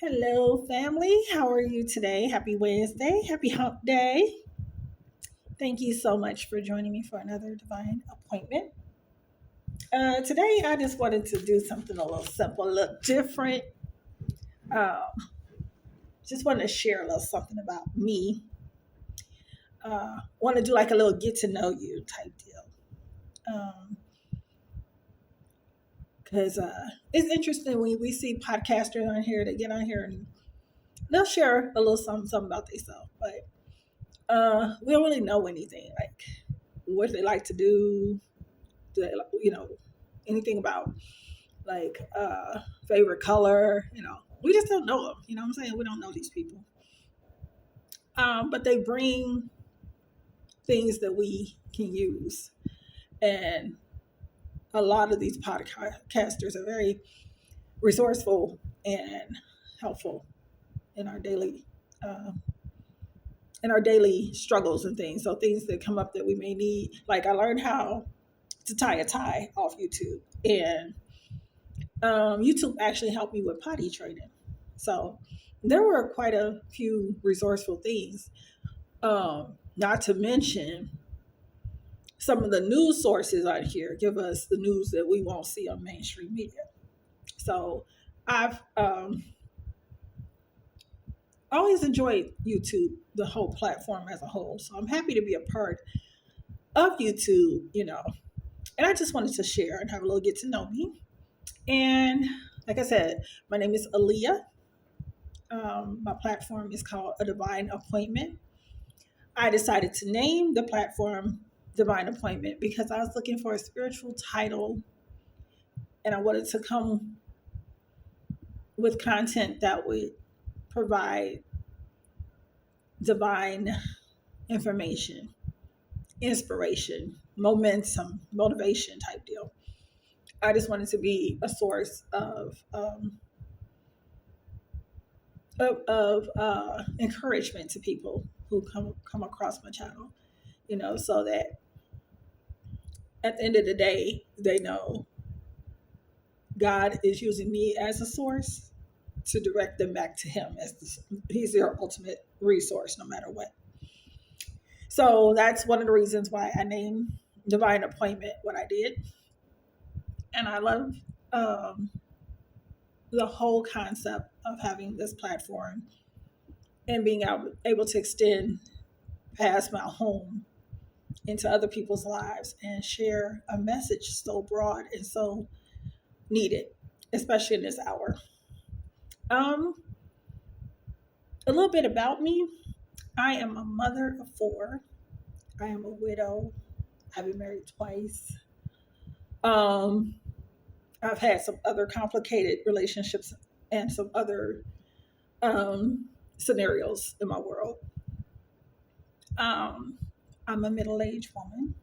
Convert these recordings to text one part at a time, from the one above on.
Hello, family. How are you today? Happy Wednesday. Happy hump day. Thank you so much for joining me for another divine appointment. Today, I just wanted to do something a little simple, a little different. Uh, just wanted to share a little something about me. Want to do like a little get to know you type deal. Because it's interesting when we see podcasters on here that get on here and they'll share a little something about themselves. But we don't really know anything like what they like to do, anything about like favorite color. We just don't know them. You know what I'm saying? We don't know these people, but they bring things that we can use, and a lot of these podcasters are very resourceful and helpful in our daily. Uh, in our daily struggles and things. So things that come up that we may need. Like I learned how to tie a tie off YouTube. And YouTube actually helped me with potty training. So there were quite a few resourceful things. Not to mention some of the news sources on here give us the news that we won't see on mainstream media. So I've always enjoyed YouTube, the whole platform as a whole. So I'm happy to be a part of YouTube, and I just wanted to share and have a little get to know me. And like I said, my name is Aaliyah. My platform is called A Divine Appointment. I decided to name the platform Divine Appointment because I was looking for a spiritual title and I wanted to come with content that would provide divine information, inspiration, momentum, motivation type deal. I just wanted to be a source of encouragement to people who come across my channel, so that at the end of the day, they know God is using me as a source to direct them back to Him He's their ultimate resource, no matter what. So that's one of the reasons why I named Divine Appointment what I did. And I love the whole concept of having this platform and being able to extend past my home into other people's lives and share a message so broad and so needed, especially in this hour. A little bit about me. I am a mother of 4. I am a widow. I've been married twice. I've had some other complicated relationships and some other scenarios in my world. I'm a middle-aged woman.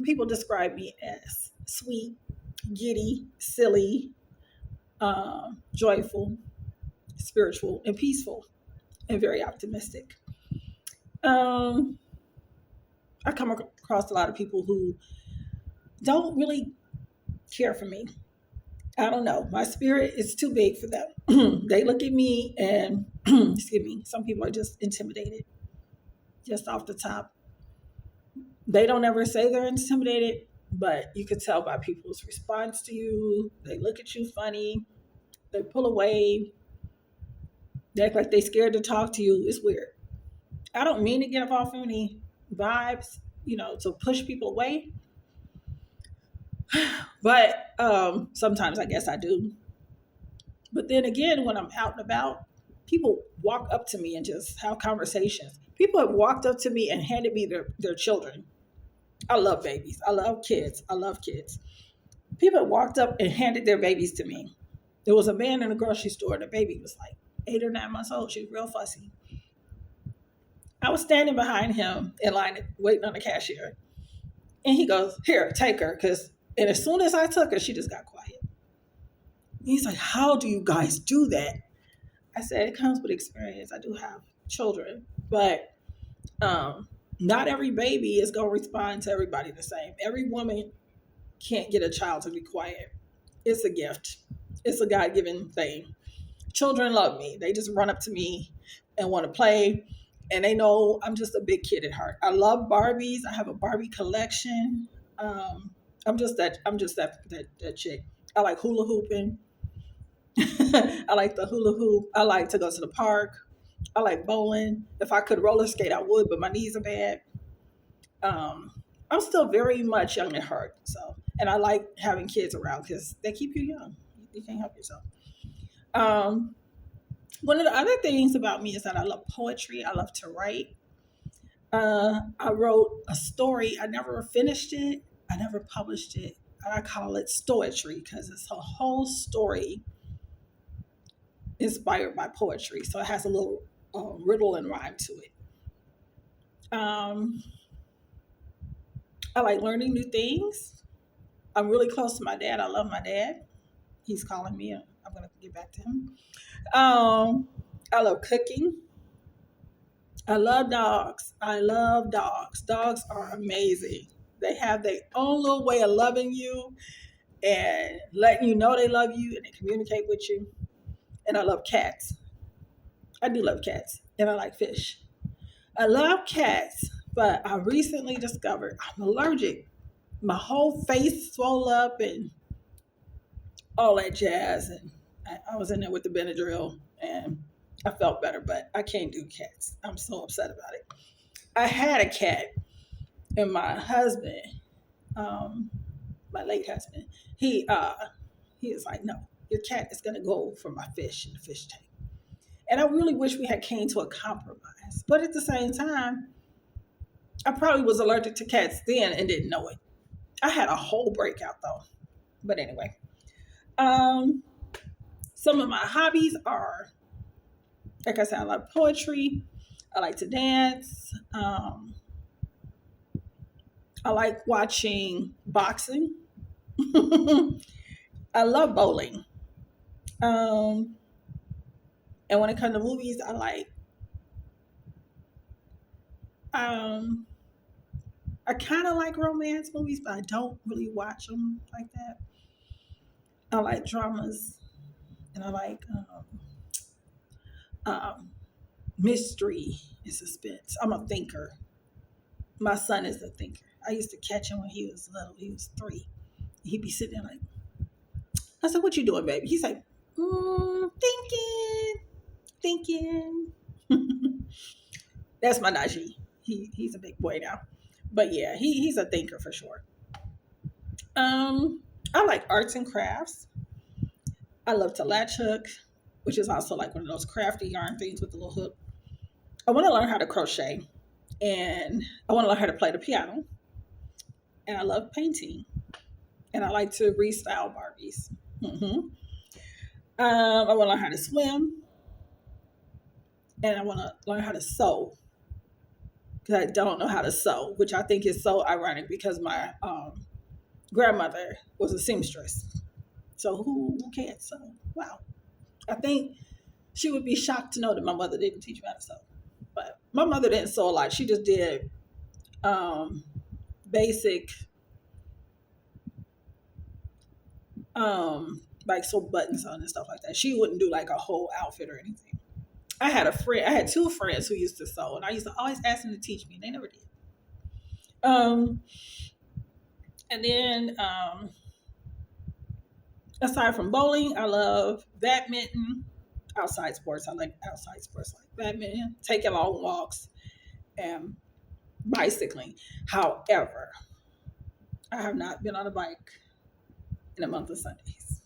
People describe me as sweet, giddy, silly, joyful, spiritual, and peaceful, and very optimistic. I come across a lot of people who don't really care for me. I don't know. My spirit is too big for them. They look at me and, excuse me, some people are just intimidated, just off the top. They don't ever say they're intimidated, but you could tell by people's response to you. They look at you funny. They pull away. They act like they're scared to talk to you. It's weird. I don't mean to give off any vibes, to push people away. But sometimes I guess I do. But then again, when I'm out and about, people walk up to me and just have conversations. People have walked up to me and handed me their children. I love babies. I love kids. I love kids. People have walked up and handed their babies to me. There was a man in a grocery store and the baby was like 8 or 9 months old. She was real fussy. I was standing behind him in line waiting on the cashier. And he goes, "Here, take her." And as soon as I took her, she just got quiet. He's like, "How do you guys do that?" I said, "It comes with experience. I do have children, but not every baby is going to respond to everybody the same. Every woman can't get a child to be quiet. It's a gift. It's a God-given thing. Children love me. They just run up to me and want to play. And they know I'm just a big kid at heart. I love Barbies. I have a Barbie collection. Um, I'm just that chick. I like hula hooping. I like the hula hoop. I like to go to the park. I like bowling. If I could roller skate, I would, but my knees are bad. Um, I'm still very much young at heart. So, and I like having kids around because they keep you young. You can't help yourself. Um, One of the other things about me is that I love poetry. I love to write. I wrote a story. I never finished it. I never published it. I call it stoetry because it's a whole story inspired by poetry. So it has a little riddle and rhyme to it. Um, I like learning new things. I'm really close to my dad. I love my dad. He's calling me. I'm going to get back to him. I love cooking. I love dogs. I love dogs. Dogs are amazing. They have their own little way of loving you and letting you know they love you and they communicate with you. And I love cats. I do love cats. And I like fish. I love cats, but I recently discovered I'm allergic. My whole face swelled up and all that jazz. And I was in there with the Benadryl and I felt better, but I can't do cats. I'm so upset about it. I had a cat, and my husband, um, my late husband, he is like, no, your cat is gonna go for my fish in the fish tank. And I really wish we had came to a compromise. But at the same time, I probably was allergic to cats then and didn't know it. I had a whole breakout though. But anyway, um, some of my hobbies are, like I said, I love poetry. I like to dance. I like watching boxing. I love bowling. Um, and when it comes to movies, um, I kind of like romance movies, but I don't really watch them like that. I like dramas, and I like um, mystery and suspense. I'm a thinker. My son is a thinker. I used to catch him when he was little. He was 3. He'd be sitting there like, I said, "What you doing, baby?" He's like, "Thinking, thinking." That's my Najee. He's a big boy now, but yeah, he's a thinker for sure. Um, I like arts and crafts. I love to latch hook, which is also like one of those crafty yarn things with the little hook. I want to learn how to crochet, and I want to learn how to play the piano. And I love painting, and I like to restyle Barbies. hmm I want to learn how to swim, and I want to learn how to sew because I don't know how to sew, which I think is so ironic because my grandmother was a seamstress. So who can't sew? Wow. I think she would be shocked to know that my mother didn't teach me how to sew. But my mother didn't sew a lot. She just did um, basic, like sew buttons on and stuff like that. She wouldn't do like a whole outfit or anything. I had 2 friends who used to sew, and I used to always ask them to teach me. They never did. Um, and then aside from bowling, I love badminton, outside sports. I like outside sports like badminton, taking long walks, and bicycling. However, I have not been on a bike in a month of Sundays,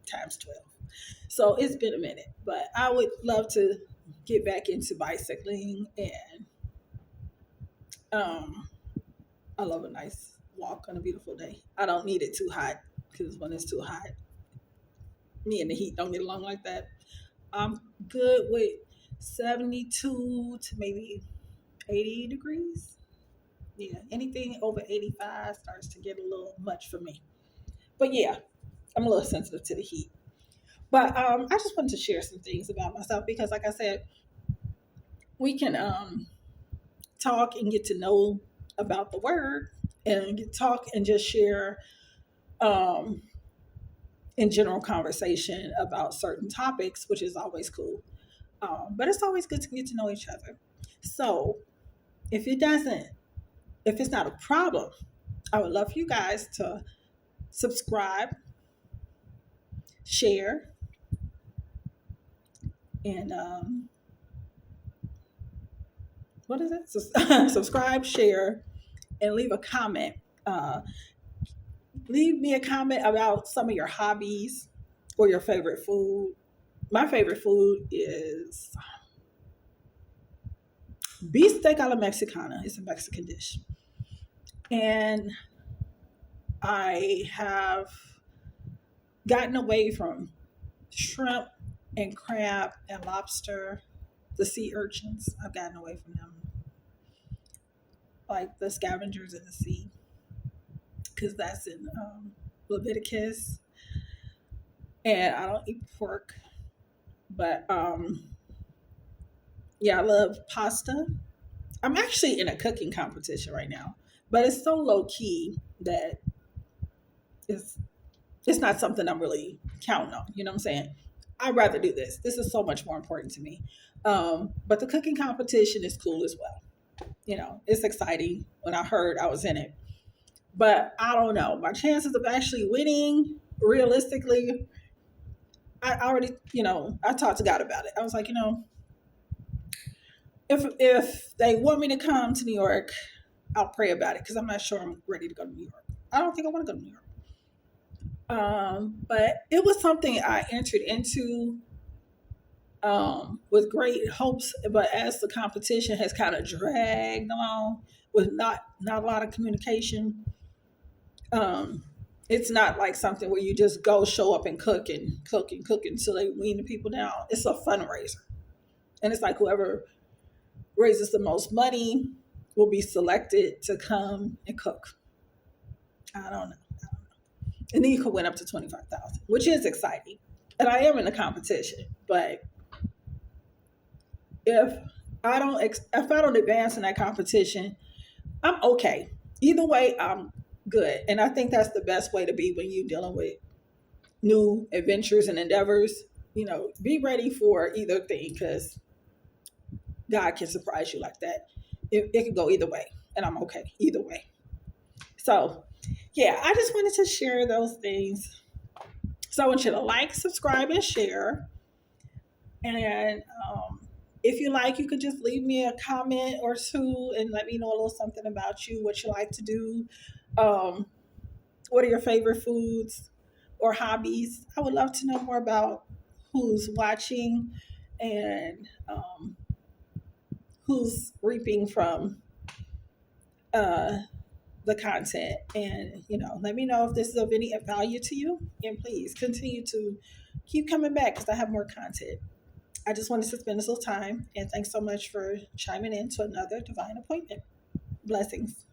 times 12. So it's been a minute, but I would love to get back into bicycling. And um, I love a nice walk on a beautiful day. I don't need it too hot because when it's too hot, me and the heat don't get along like that. I'm good with 72 to maybe 80 degrees. Yeah, anything over 85 starts to get a little much for me. But yeah, I'm a little sensitive to the heat. But I just wanted to share some things about myself because, like I said, we can talk and get to know about the word and talk and just share um, in general conversation about certain topics, which is always cool. But it's always good to get to know each other. So if it doesn't, if it's not a problem, I would love for you guys to subscribe, share, and what is it? Subscribe, share, and leave a comment. Uh, Leave me a comment about some of your hobbies or your favorite food. My favorite food is beefsteak a la Mexicana. It's a Mexican dish. And I have gotten away from shrimp and crab and lobster, the sea urchins. I've gotten away from them, like the scavengers in the sea, because that's in Leviticus. And I don't eat pork, but yeah, I love pasta. I'm actually in a cooking competition right now, but it's so low key that it's it's not something I'm really counting on. You know what I'm saying? I'd rather do this. This is so much more important to me. But the cooking competition is cool as well. You know, it's exciting when I heard I was in it. But I don't know. My chances of actually winning, realistically, I already, I talked to God about it. I was like, if they want me to come to New York, I'll pray about it because I'm not sure I'm ready to go to New York. I don't think I want to go to New York. But it was something I entered into with great hopes. But as the competition has kind of dragged along with not a lot of communication, um, it's not like something where you just go show up and cook and cook and cook until they wean the people down. It's a fundraiser, and it's like whoever raises the most money will be selected to come and cook. I don't know. And then you could win up to 25,000, which is exciting. And I am in a competition, but if I don't advance in that competition, I'm okay. Either way, I'm good. And I think that's the best way to be when you're dealing with new adventures and endeavors. Be ready for either thing because God can surprise you like that. It can go either way, and I'm okay either way. So, yeah, I just wanted to share those things. So I want you to like, subscribe, and share. And if you like, you could just leave me a comment or two and let me know a little something about you, what you like to do. Um, what are your favorite foods or hobbies? I would love to know more about who's watching and who's reaping from uh, the content. And, let me know if this is of any value to you. And please continue to keep coming back because I have more content. I just wanted to spend this little time. And thanks so much for chiming in to another divine appointment. Blessings.